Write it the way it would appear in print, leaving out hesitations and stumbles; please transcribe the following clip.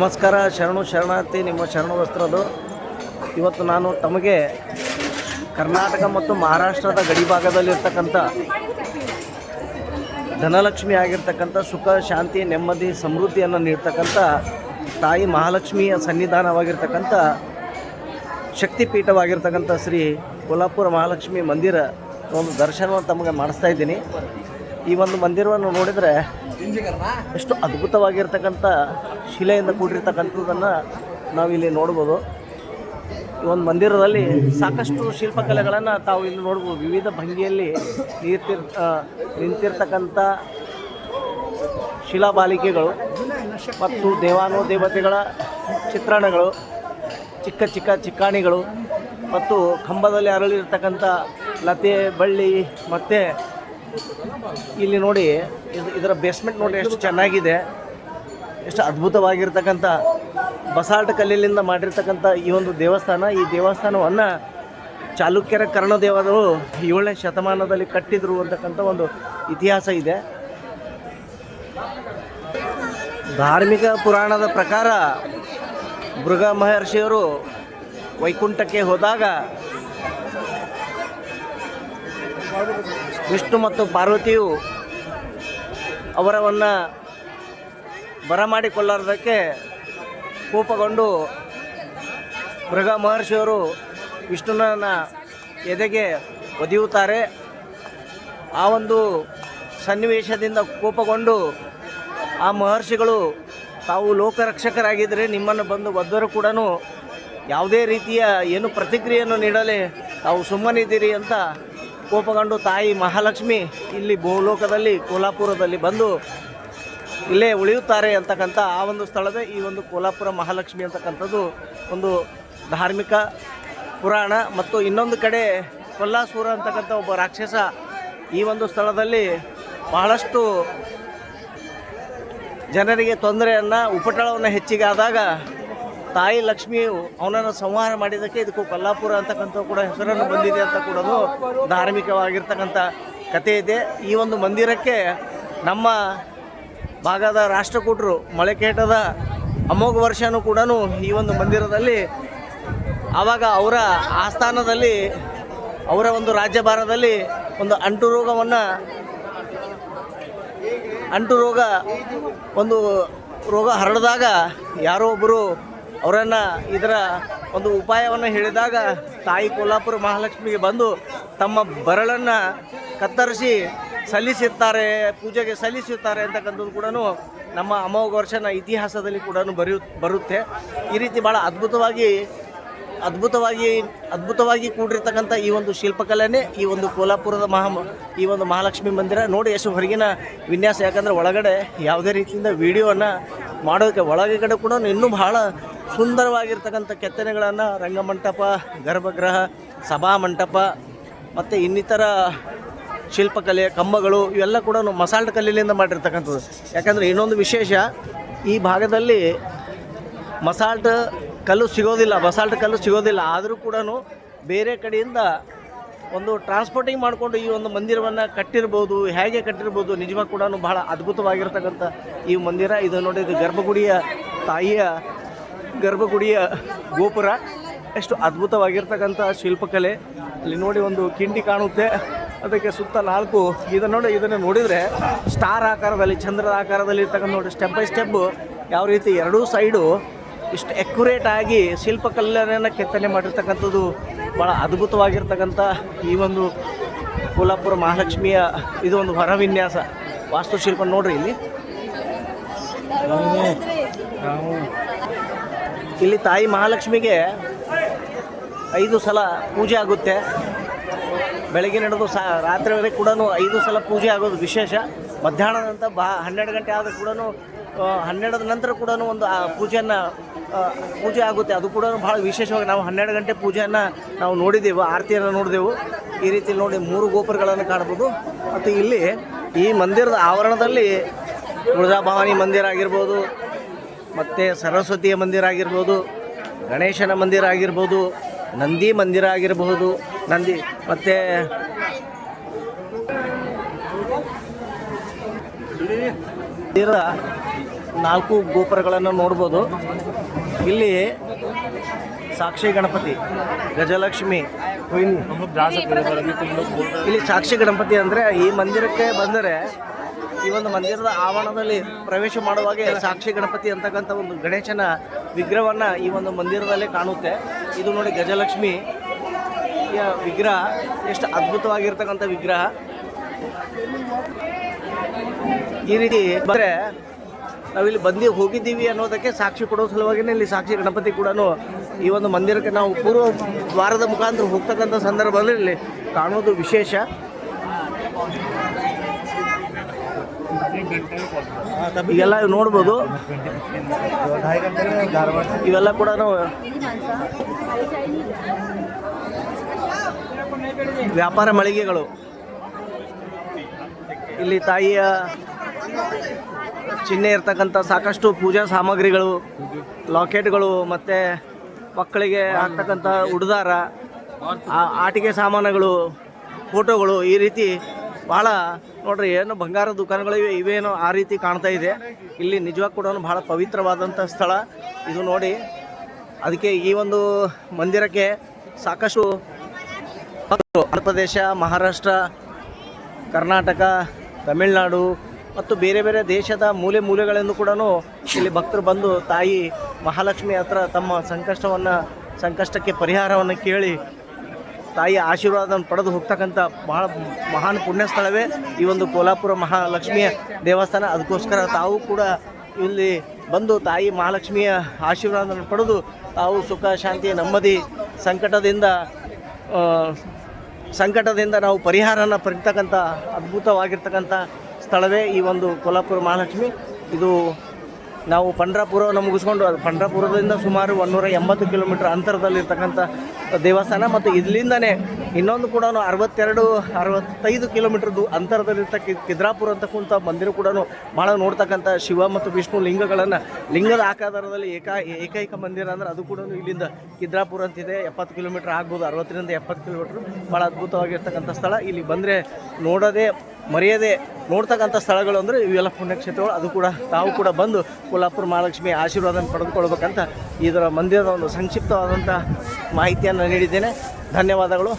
ನಮಸ್ಕಾರ. ಶರಣಾರ್ಥಿ ನಿಮ್ಮ ಶರಣ ವಸ್ತ್ರದು. ಇವತ್ತು ನಾನು ತಮಗೆ ಕರ್ನಾಟಕ ಮತ್ತು ಮಹಾರಾಷ್ಟ್ರದ ಗಡಿಭಾಗದಲ್ಲಿರ್ತಕ್ಕಂಥ ಧನಲಕ್ಷ್ಮಿ ಆಗಿರ್ತಕ್ಕಂಥ ಸುಖ, ಶಾಂತಿ, ನೆಮ್ಮದಿ, ಸಮೃದ್ಧಿಯನ್ನು ನೀಡ್ತಕ್ಕಂಥ ತಾಯಿ ಮಹಾಲಕ್ಷ್ಮಿಯ ಸನ್ನಿಧಾನವಾಗಿರ್ತಕ್ಕಂಥ ಶಕ್ತಿಪೀಠವಾಗಿರ್ತಕ್ಕಂಥ ಶ್ರೀ ಕೋಲ್ಹಾಪುರ ಮಹಾಲಕ್ಷ್ಮಿ ಮಂದಿರ ಒಂದು ದರ್ಶನವನ್ನು ತಮಗೆ ಮಾಡಿಸ್ತಾ ಇದ್ದೀನಿ. ಈ ಒಂದು ಮಂದಿರವನ್ನು ನೋಡಿದರೆ ಎಷ್ಟು ಅದ್ಭುತವಾಗಿರ್ತಕ್ಕಂಥ ಶಿಲೆಯಿಂದ ಕೂಡಿರ್ತಕ್ಕಂಥದ್ದನ್ನು ನಾವಿಲ್ಲಿ ನೋಡ್ಬೋದು. ಈ ಒಂದು ಮಂದಿರದಲ್ಲಿ ಸಾಕಷ್ಟು ಶಿಲ್ಪಕಲೆಗಳನ್ನು ತಾವು ಇಲ್ಲಿ ನೋಡ್ಬೋದು. ವಿವಿಧ ಭಂಗಿಯಲ್ಲಿ ನಿಂತಿರ್ತಕ್ಕಂಥ ಶಿಲಾಬಾಲಿಕೆಗಳು ಮತ್ತು ದೇವಾನುದೇವತೆಗಳ ಚಿತ್ರಣಗಳು, ಚಿಕ್ಕ ಚಿಕ್ಕ ಚಿಕ್ಕಾಣಿಗಳು ಮತ್ತು ಕಂಬದಲ್ಲಿ ಅರಳಿರ್ತಕ್ಕಂಥ ಲತೆ, ಬಳ್ಳಿ ಮತ್ತು ಇಲ್ಲಿ ನೋಡಿ ಇದರ ಬೇಸ್ಮೆಂಟ್ ನೋಡಿ ಎಷ್ಟು ಚೆನ್ನಾಗಿದೆ, ಎಷ್ಟು ಅದ್ಭುತವಾಗಿರ್ತಕ್ಕಂಥ ಬಸಾಲ್ಟ್ ಕಲ್ಲಿನಿಂದ ಮಾಡಿರ್ತಕ್ಕಂಥ ಈ ಒಂದು ದೇವಸ್ಥಾನ. ಈ ದೇವಸ್ಥಾನವನ್ನು ಚಾಲುಕ್ಯರ ಕರ್ಣದೇವರು 7ನೇ ಶತಮಾನದಲ್ಲಿ ಕಟ್ಟಿದ್ರು ಅಂತಕ್ಕಂಥ ಒಂದು ಇತಿಹಾಸ ಇದೆ. ಧಾರ್ಮಿಕ ಪುರಾಣದ ಪ್ರಕಾರ ಭೃಗ ಮಹರ್ಷಿಯವರು ವೈಕುಂಠಕ್ಕೆ ಹೋದಾಗ ವಿಷ್ಣು ಮತ್ತು ಪಾರ್ವತಿಯು ಅವರನ್ನು ಬರಮಾಡಿಕೊಳ್ಳೋದಕ್ಕೆ ಕೋಪಗೊಂಡು ಭೃಗ ಮಹರ್ಷಿಯವರು ವಿಷ್ಣುನ ಎದೆಗೆ ಒದೆಯುತ್ತಾರೆ. ಆ ಒಂದು ಸನ್ನಿವೇಶದಿಂದ ಕೋಪಗೊಂಡು ಆ ಮಹರ್ಷಿಗಳು ತಾವು ಲೋಕರಕ್ಷಕರಾಗಿದ್ದರೆ ನಿಮ್ಮನ್ನು ಬಂದು ಒದ್ದರೂ ಕೂಡ ಯಾವುದೇ ರೀತಿಯ ಏನು ಪ್ರತಿಕ್ರಿಯೆಯನ್ನು ನೀಡಲಿ ತಾವು ಸುಮ್ಮನಿದ್ದೀರಿ ಅಂತ ಕೋಪಗೊಂಡು ತಾಯಿ ಮಹಾಲಕ್ಷ್ಮಿ ಇಲ್ಲಿ ಭೂಲೋಕದಲ್ಲಿ ಕೋಲ್ಹಾಪುರದಲ್ಲಿ ಬಂದು ಇಲ್ಲೇ ಉಳಿಯುತ್ತಾರೆ ಅಂತಕ್ಕಂಥ ಆ ಒಂದು ಸ್ಥಳವೇ ಈ ಒಂದು ಕೋಲ್ಹಾಪುರ ಮಹಾಲಕ್ಷ್ಮಿ ಅಂತಕ್ಕಂಥದ್ದು ಒಂದು ಧಾರ್ಮಿಕ ಪುರಾಣ. ಮತ್ತು ಇನ್ನೊಂದು ಕಡೆ ಕೊಲ್ಲಾಸುರ ಅಂತಕ್ಕಂಥ ಒಬ್ಬ ರಾಕ್ಷಸ ಈ ಒಂದು ಸ್ಥಳದಲ್ಲಿ ಬಹಳಷ್ಟು ಜನರಿಗೆ ತೊಂದರೆಯನ್ನು, ಉಪಟಳವನ್ನು ಹೆಚ್ಚಿಗೆ ಆದಾಗ ತಾಯಿ ಲಕ್ಷ್ಮಿಯು ಅವನನ್ನು ಸಂಹಾರ ಮಾಡಿದ್ದಕ್ಕೆ ಇದಕ್ಕೂ ಕೊಲ್ಹಾಪುರ ಅಂತಕ್ಕಂಥ ಕೂಡ ಹೆಸರನ್ನು ಬಂದಿದೆ ಅಂತ ಕೂಡ ಧಾರ್ಮಿಕವಾಗಿರ್ತಕ್ಕಂಥ ಕಥೆ ಇದೆ. ಈ ಒಂದು ಮಂದಿರಕ್ಕೆ ನಮ್ಮ ಭಾಗದ ರಾಷ್ಟ್ರಕೂಟರು ಮಳೆಕೇಟದ ಅಮೋಘ ವರ್ಷನೂ ಕೂಡ ಈ ಒಂದು ಮಂದಿರದಲ್ಲಿ ಆವಾಗ ಅವರ ಆಸ್ಥಾನದಲ್ಲಿ ಅವರ ಒಂದು ರಾಜ್ಯಭಾರದಲ್ಲಿ ಒಂದು ಒಂದು ರೋಗ ಹರಡಿದಾಗ ಯಾರೋ ಒಬ್ಬರು ಅವರನ್ನು ಇದರ ಒಂದು ಉಪಾಯವನ್ನು ಹೇಳಿದಾಗ ತಾಯಿ ಕೋಲ್ಹಾಪುರ ಮಹಾಲಕ್ಷ್ಮಿಗೆ ಬಂದು ತಮ್ಮ ಬರಳನ್ನು ಕತ್ತರಿಸಿ ಸಲ್ಲಿಸಿರ್ತಾರೆ, ಪೂಜೆಗೆ ಸಲ್ಲಿಸುತ್ತಾರೆ ಅಂತಕ್ಕಂಥದ್ದು ಕೂಡ ನಮ್ಮ ಅಮೋಘ ವರ್ಷನ ಇತಿಹಾಸದಲ್ಲಿ ಕೂಡ ಬರುತ್ತೆ. ಈ ರೀತಿ ಭಾಳ ಅದ್ಭುತವಾಗಿ ಕೂಡಿರ್ತಕ್ಕಂಥ ಈ ಒಂದು ಶಿಲ್ಪಕಲೆನೇ ಈ ಒಂದು ಕೋಲ್ಹಾಪುರದ ಈ ಒಂದು ಮಹಾಲಕ್ಷ್ಮಿ ಮಂದಿರ. ನೋಡಿ ಎಷ್ಟು ಹೊರಗಿನ ವಿನ್ಯಾಸ, ಯಾಕಂದರೆ ಒಳಗಡೆ ಯಾವುದೇ ರೀತಿಯಿಂದ ವಿಡಿಯೋವನ್ನು ಮಾಡೋದಕ್ಕೆ ಒಳಗಡೆ ಕೂಡ ಇನ್ನೂ ಬಹಳ ಸುಂದರವಾಗಿರ್ತಕ್ಕಂಥ ಕೆತ್ತನೆಗಳನ್ನು, ರಂಗಮಂಟಪ, ಗರ್ಭಗೃಹ, ಸಭಾಮಂಟಪ ಮತ್ತು ಇನ್ನಿತರ ಶಿಲ್ಪಕಲೆ, ಕಂಬಗಳು ಇವೆಲ್ಲ ಕೂಡ ಮಸಾಲ್ಟ್ ಕಲ್ಲಿನಿಂದ ಮಾಡಿರ್ತಕ್ಕಂಥದ್ದು. ಯಾಕಂದರೆ ಇನ್ನೊಂದು ವಿಶೇಷ, ಈ ಭಾಗದಲ್ಲಿ ಬಸಾಲ್ಟ್ ಕಲ್ಲು ಸಿಗೋದಿಲ್ಲ. ಆದರೂ ಕೂಡ ಬೇರೆ ಕಡೆಯಿಂದ ಒಂದು ಟ್ರಾನ್ಸ್ಪೋರ್ಟಿಂಗ್ ಮಾಡಿಕೊಂಡು ಈ ಒಂದು ಮಂದಿರವನ್ನು ಕಟ್ಟಿರ್ಬೋದು. ಹೇಗೆ ಕಟ್ಟಿರ್ಬೋದು ನಿಜವಾಗಿ ಕೂಡ ಬಹಳ ಅದ್ಭುತವಾಗಿರ್ತಕ್ಕಂಥ ಈ ಮಂದಿರ. ಇದು ನೋಡಿ, ಇದು ತಾಯಿಯ ಗರ್ಭಗುಡಿಯ ಗೋಪುರ. ಎಷ್ಟು ಅದ್ಭುತವಾಗಿರ್ತಕ್ಕಂಥ ಶಿಲ್ಪಕಲೆ. ಅಲ್ಲಿ ನೋಡಿ ಒಂದು ಕಿಂಡಿ ಕಾಣುತ್ತೆ, ಅದಕ್ಕೆ ಸುತ್ತ 4 ಇದನ್ನು ನೋಡಿದರೆ ಸ್ಟಾರ್ ಆಕಾರದಲ್ಲಿ, ಚಂದ್ರದ ಆಕಾರದಲ್ಲಿ ಇರ್ತಕ್ಕಂಥ ನೋಡಿ, ಸ್ಟೆಪ್ ಬೈ ಸ್ಟೆಪ್ ಯಾವ ರೀತಿ ಎರಡೂ ಸೈಡು ಇಷ್ಟು ಎಕ್ಯುರೇಟ್ ಆಗಿ ಶಿಲ್ಪಕಲೆಯನ್ನು ಕೆತ್ತನೆ ಮಾಡಿರ್ತಕ್ಕಂಥದ್ದು ಭಾಳ ಅದ್ಭುತವಾಗಿರ್ತಕ್ಕಂಥ ಈ ಒಂದು ಕೋಲ್ಹಾಪುರ ಮಹಾಲಕ್ಷ್ಮಿಯ ಇದು ಒಂದು ಹೊರವಿನ್ಯಾಸ, ವಾಸ್ತುಶಿಲ್ಪ ನೋಡ್ರಿ. ಇಲ್ಲಿ ತಾಯಿ ಮಹಾಲಕ್ಷ್ಮಿಗೆ 5 ಸಲ ಪೂಜೆ ಆಗುತ್ತೆ. ಬೆಳಗ್ಗೆ ನಡೆದು ರಾತ್ರಿವರೆಗೆ ಕೂಡ 5 ಸಲ ಪೂಜೆ ಆಗೋದು ವಿಶೇಷ. ಮಧ್ಯಾಹ್ನದ ನಂತರ 12 ಗಂಟೆ ಆದರೂ ಕೂಡ 12ರ ನಂತರ ಕೂಡ ಒಂದು ಪೂಜೆ ಆಗುತ್ತೆ. ಅದು ಕೂಡ ಭಾಳ ವಿಶೇಷವಾಗಿ ನಾವು 12 ಗಂಟೆ ಪೂಜೆಯನ್ನು ನಾವು ನೋಡಿದ್ದೆವು, ಆರತಿಯನ್ನು ನೋಡಿದೆವು. ಈ ರೀತಿ ನೋಡಿ 3 ಗೋಪುರಗಳನ್ನು ಕಾಣ್ಬೋದು. ಮತ್ತು ಇಲ್ಲಿ ಈ ಮಂದಿರದ ಆವರಣದಲ್ಲಿ ತುಳಜಾಭವಾನಿ ಮಂದಿರ ಆಗಿರ್ಬೋದು, ಮತ್ತು ಸರಸ್ವತಿಯ ಮಂದಿರ ಆಗಿರ್ಬೋದು, ಗಣೇಶನ ಮಂದಿರ ಆಗಿರ್ಬೋದು, ನಂದಿ ಮಂದಿರ ಆಗಿರಬಹುದು, ಮತ್ತು 4 ಗೋಪುರಗಳನ್ನು ನೋಡ್ಬೋದು. ಇಲ್ಲಿ ಸಾಕ್ಷಿ ಗಣಪತಿ, ಗಜಲಕ್ಷ್ಮಿ, ಇಲ್ಲಿ ಸಾಕ್ಷಿ ಗಣಪತಿ ಅಂದರೆ ಈ ಮಂದಿರಕ್ಕೆ ಬಂದರೆ ಈ ಒಂದು ಮಂದಿರದ ಆವರಣದಲ್ಲಿ ಪ್ರವೇಶ ಮಾಡುವಾಗ ಸಾಕ್ಷಿ ಗಣಪತಿ ಅಂತಕ್ಕಂಥ ಒಂದು ಗಣೇಶನ ವಿಗ್ರಹವನ್ನು ಈ ಒಂದು ಮಂದಿರದಲ್ಲೇ ಕಾಣುತ್ತೆ. ಇದು ನೋಡಿ ಗಜಲಕ್ಷ್ಮಿ ವಿಗ್ರಹ, ಎಷ್ಟು ಅದ್ಭುತವಾಗಿರ್ತಕ್ಕಂಥ ವಿಗ್ರಹ. ಈ ರೀತಿ ಬಂದರೆ ನಾವಿಲ್ಲಿ ಹೋಗಿದ್ದೀವಿ ಅನ್ನೋದಕ್ಕೆ ಸಾಕ್ಷಿ ಕೊಡೋ ಸಲುವಾಗಿಯೇ ಇಲ್ಲಿ ಸಾಕ್ಷಿ ಗಣಪತಿ ಕೂಡ ಈ ಒಂದು ಮಂದಿರಕ್ಕೆ ನಾವು ಪೂರ್ವ ದ್ವಾರದ ಮುಖಾಂತರ ಹೋಗ್ತಕ್ಕಂಥ ಸಂದರ್ಭದಲ್ಲಿ ಇಲ್ಲಿ ಕಾಣೋದು ವಿಶೇಷ. ಈಗೆಲ್ಲ ನೋಡ್ಬೋದು, ಇವೆಲ್ಲ ಕೂಡ ವ್ಯಾಪಾರ ಮಳಿಗೆಗಳು. ಇಲ್ಲಿ ತಾಯಿಯ ಚಿಹ್ನೆ ಇರ್ತಕ್ಕಂಥ ಸಾಕಷ್ಟು ಪೂಜಾ ಸಾಮಗ್ರಿಗಳು, ಲಾಕೆಟ್ಗಳು, ಮತ್ತು ಮಕ್ಕಳಿಗೆ ಹಾಕ್ತಕ್ಕಂಥ ಉಡುದಾರ, ಆಟಿಕೆ ಸಾಮಾನುಗಳು, ಫೋಟೋಗಳು, ಈ ರೀತಿ ಭಾಳ ನೋಡ್ರಿ ಏನು ಬಂಗಾರ ದುಕಾನುಗಳಿವೆ, ಇವೇನೋ ಆ ರೀತಿ ಕಾಣ್ತಾ ಇದೆ. ಇಲ್ಲಿ ನಿಜವಾಗಿ ಕೂಡ ಭಾಳ ಪವಿತ್ರವಾದಂಥ ಸ್ಥಳ ಇದು ನೋಡಿ. ಅದಕ್ಕೆ ಈ ಒಂದು ಮಂದಿರಕ್ಕೆ ಸಾಕಷ್ಟು ಆಂಧ್ರ ಪ್ರದೇಶ, ಮಹಾರಾಷ್ಟ್ರ, ಕರ್ನಾಟಕ, ತಮಿಳುನಾಡು ಮತ್ತು ಬೇರೆ ಬೇರೆ ದೇಶದ ಮೂಲೆಗಳಿಂದ ಕೂಡ ಇಲ್ಲಿ ಭಕ್ತರು ಬಂದು ತಾಯಿ ಮಹಾಲಕ್ಷ್ಮಿ ಹತ್ರ ತಮ್ಮ ಸಂಕಷ್ಟಕ್ಕೆ ಪರಿಹಾರವನ್ನು ಕೇಳಿ ತಾಯಿಯ ಆಶೀರ್ವಾದವನ್ನು ಪಡೆದು ಹೋಗ್ತಕ್ಕಂಥ ಬಹಳ ಮಹಾನ್ ಪುಣ್ಯ ಸ್ಥಳವೇ ಈ ಒಂದು ಕೋಲಾಪುರ ಮಹಾಲಕ್ಷ್ಮಿಯ ದೇವಸ್ಥಾನ. ಅದಕ್ಕೋಸ್ಕರ ತಾವು ಕೂಡ ಇಲ್ಲಿ ಬಂದು ತಾಯಿ ಮಹಾಲಕ್ಷ್ಮಿಯ ಆಶೀರ್ವಾದವನ್ನು ಪಡೆದು ತಾವು ಸುಖ, ಶಾಂತಿ, ನೆಮ್ಮದಿ, ಸಂಕಟದಿಂದ ನಾವು ಪರಿಹಾರನ ಪಡಿತಕ್ಕಂಥ ಅದ್ಭುತವಾಗಿರ್ತಕ್ಕಂಥ ಸ್ಥಳವೇ ಈ ಒಂದು ಕೋಲಾಪುರ ಮಹಾಲಕ್ಷ್ಮಿ. ಇದು ನಾವು ಪಂಡ್ರಾಪುರವನ್ನು ಮುಗಿಸ್ಕೊಂಡು ಪಂಡ್ರಾಪುರದಿಂದ ಸುಮಾರು 180 ಕಿಲೋಮೀಟರ್ ಅಂತರದಲ್ಲಿರ್ತಕ್ಕಂಥ ದೇವಸ್ಥಾನ. ಮತ್ತು ಇಲ್ಲಿಂದನೇ ಇನ್ನೊಂದು ಕೂಡ 65 ಕಿಲೋಮೀಟರ್ ಅಂತರದಲ್ಲಿರ್ತಕ್ಕ ಕಿದ್ರಾಪುರ ಅಂತಕ್ಕಂಥ ಮಂದಿರ ಕೂಡ ಭಾಳ ನೋಡ್ತಕ್ಕಂಥ ಶಿವ ಮತ್ತು ವಿಷ್ಣು ಲಿಂಗದ ಆಕಾರದಲ್ಲಿ ಏಕೈಕ ಮಂದಿರ ಅಂದರೆ ಅದು ಕೂಡ ಇಲ್ಲಿಂದ ಕಿದ್ರಾಪುರ ಅಂತಿದೆ. 70 ಕಿಲೋಮೀಟರ್ ಆಗ್ಬೋದು, 60ರಿಂದ 70 ಕಿಲೋಮೀಟ್ರ್. ಭಾಳ ಅದ್ಭುತವಾಗಿರ್ತಕ್ಕಂಥ ಸ್ಥಳ. ಇಲ್ಲಿ ಬಂದರೆ ನೋಡೋದೇ ಮರೆಯದೆ ನೋಡ್ತಕ್ಕಂಥ ಸ್ಥಳಗಳು ಅಂದರೆ ಇವೆಲ್ಲ ಪುಣ್ಯಕ್ಷೇತ್ರಗಳು. ಅದು ಕೂಡ ತಾವು ಕೂಡ ಬಂದು ಕೋಲಾಪುರ ಮಹಾಲಕ್ಷ್ಮಿ ಆಶೀರ್ವಾದ ಪಡೆದುಕೊಳ್ಬೇಕಂತ ಇದರ ಮಂದಿರದ ಒಂದು ಸಂಕ್ಷಿಪ್ತವಾದಂಥ ಮಾಹಿತಿಯನ್ನು ನೀಡಿದ್ದೇನೆ. ಧನ್ಯವಾದಗಳು.